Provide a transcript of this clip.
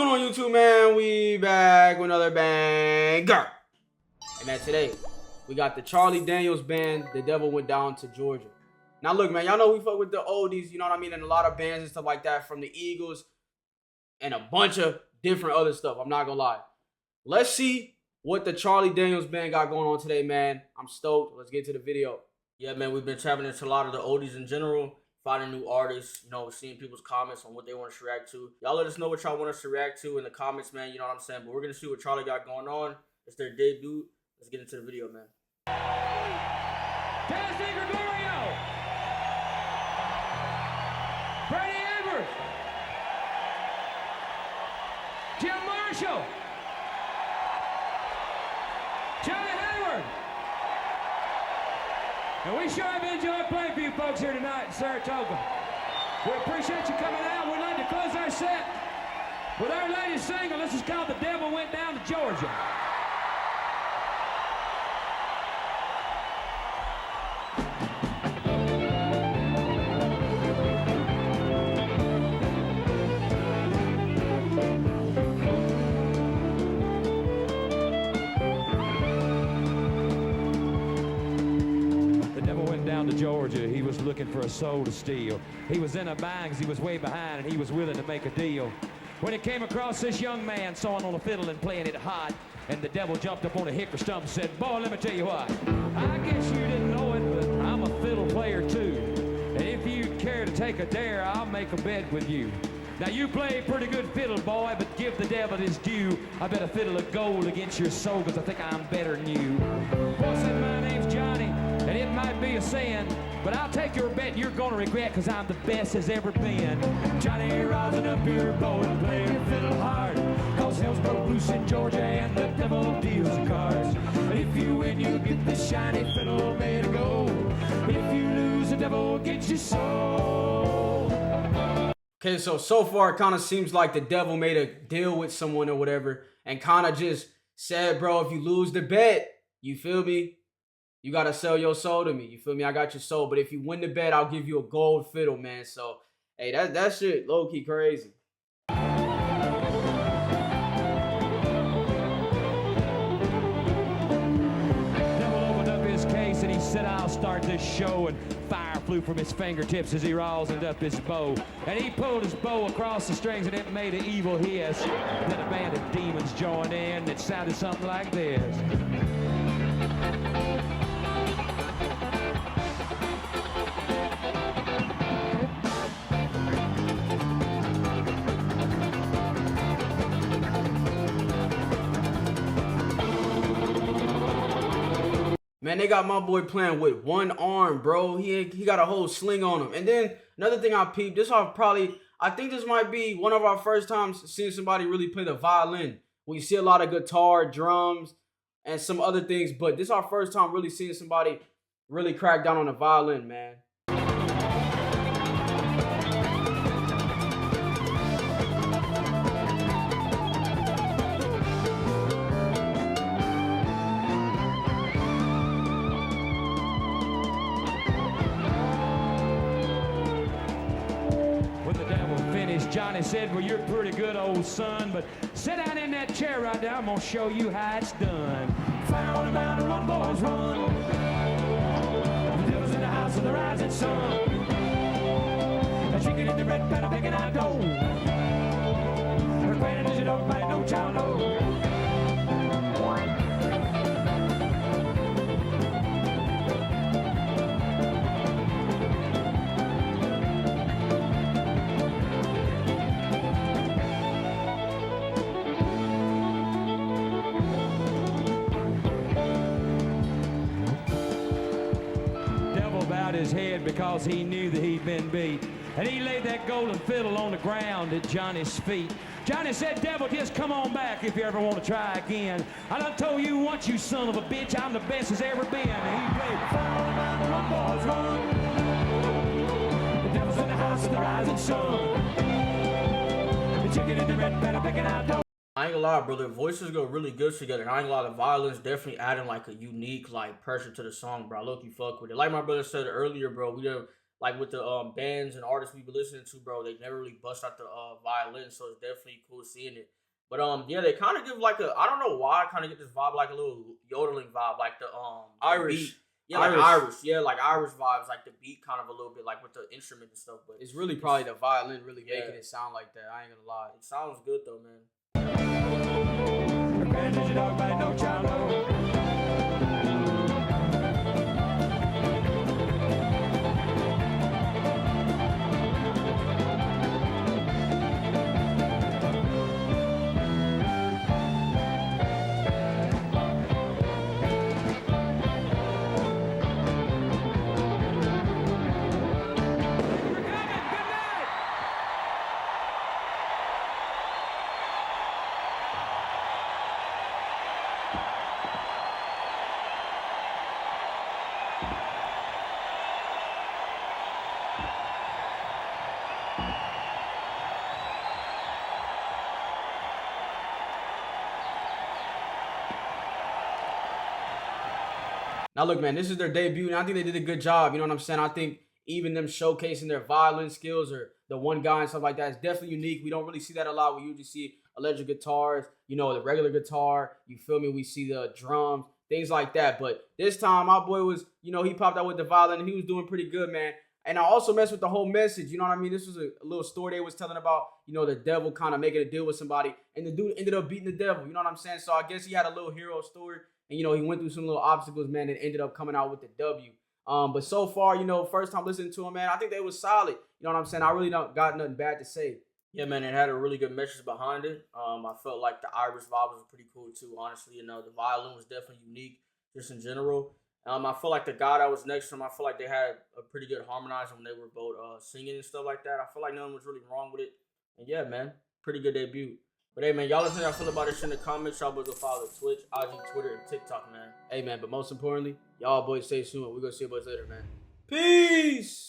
going on, YouTube, man? We back with another banger. And man, today we got the Charlie Daniels band. The Devil Went Down to Georgia. Now look, man, y'all know we fuck with the oldies, you know what I mean, and a lot of bands and stuff like that from the Eagles and a bunch of different other stuff. I'm not gonna lie. Let's see what the Charlie Daniels band got going on today, man. I'm stoked. Let's get to the video. Yeah, man, we've been tapping into a lot of the oldies in general, finding new artists, you know, seeing people's comments on what they want us to react to. Y'all let us know what y'all want us to react to in the comments, man. You know what I'm saying? But we're going to see what Charlie got going on. It's their debut. Let's get into the video, man. Tennessee Gregorio, Brady Evers, Jim Marshall, Johnny Hayward. And we sure have enjoyed playing for you folks here tonight in Saratoga. We appreciate you coming out. We'd like to close our set with our latest single. This is called The Devil Went Down to Georgia. To Georgia, he was looking for a soul to steal. He was in a bind because he was way behind and he was willing to make a deal. When he came across this young man sawing on a fiddle and playing it hot, and the devil jumped up on a hickory stump and said, "Boy, let me tell you what, I guess you didn't know it, but I'm a fiddle player too. And if you'd care to take a dare, I'll make a bet with you. Now you play pretty good fiddle, boy, but give the devil his due. I bet a fiddle of gold against your soul because I think I'm better than you." Boy said, "My name's Johnny, and it might be a sin, but I'll take your bet you're gonna regret because I'm the best as ever been. Johnny, rising up your bow and play your fiddle hard, cause hell's broke loose in Georgia and the devil deals the cards. If you win, you get the shiny fiddle made of gold. If you lose, the devil gets your soul." Okay, so far it kind of seems like the devil made a deal with someone or whatever and kind of just said, bro, if you lose the bet, you feel me? You got to sell your soul to me. You feel me? I got your soul. But if you win the bet, I'll give you a gold fiddle, man. So, hey, that shit low-key crazy. Devil opened up his case and he said, "I'll start this show," and fire flew from his fingertips as he rosined up his bow. And he pulled his bow across the strings and it made an evil hiss. Then a band of demons joined in and it sounded something like this. Man, they got my boy playing with one arm, bro. He got a whole sling on him. And then another thing I peeped, I think this might be one of our first times seeing somebody really play the violin. We see a lot of guitar, drums, and some other things, but this is our first time really seeing somebody really crack down on the violin, man. Johnny said, "Well, you're pretty good, old son, but sit down in that chair right there. I'm going to show you how it's done. Fire on the mountain, run, boys, run. The devil's in the house of the rising sun. The chicken in the red pan, picking out gold. Her granny does it don't bite no child, no." His head because he knew that he'd been beat, and he laid that golden fiddle on the ground at Johnny's feet. Johnny said, "Devil, just come on back if you ever want to try again. I done told you once, you son of a bitch, I'm the best as ever been." And he played, "Fire on the mountain, run, boys, run. The devil's in the house of the rising sun. The chicken in the red pan picking out dough." I ain't gonna lie, bro. Their voices go really good together. I ain't gonna lie, the violins definitely adding like a unique like pressure to the song, bro. I look, you fuck with it. Like my brother said earlier, bro, we done like with the bands and artists we been listening to, bro, they never really bust out the violin, so it's definitely cool seeing it. But yeah, they kind of give like a, I don't know why, I kind of get this vibe like a little yodeling vibe, like the Irish. beat. Yeah, like Irish. Yeah, like Irish vibes, like the beat kind of a little bit like with the instrument and stuff. But It's really probably the violin really Yeah. making it sound like that. I ain't gonna lie. it sounds good though, man. Now look, man, this is their debut, and I think they did a good job. You know what I'm saying? I think even them showcasing their violin skills or the one guy and stuff like that is definitely unique. We don't really see that a lot. We usually see electric guitars, you know, the regular guitar. You feel me? We see the drums, things like that. But this time, my boy was, you know, he popped out with the violin, and he was doing pretty good, man. And I also messed with the whole message. You know what I mean? This was a little story they was telling about, you know, the devil kind of making a deal with somebody, and the dude ended up beating the devil. You know what I'm saying? So I guess he had a little hero story. And, you know, he went through some little obstacles, man, and ended up coming out with the W. But so far, you know, first time listening to him, man, I think they was solid. You know what I'm saying? I really don't got nothing bad to say. Yeah, man, it had a really good message behind it. I felt like the Irish vibe was pretty cool too, honestly. You know, the violin was definitely unique just in general. I feel like the guy that was next to him, I feel like they had a pretty good harmonizing when they were both singing and stuff like that. I feel like nothing was really wrong with it. And yeah, man, pretty good debut. But hey, man, y'all let us know how y'all feel about this shit in the comments. Y'all boys go follow Twitch, IG, Twitter, and TikTok, man. Hey, man, but most importantly, y'all boys stay tuned. We're going to see you boys later, man. Peace!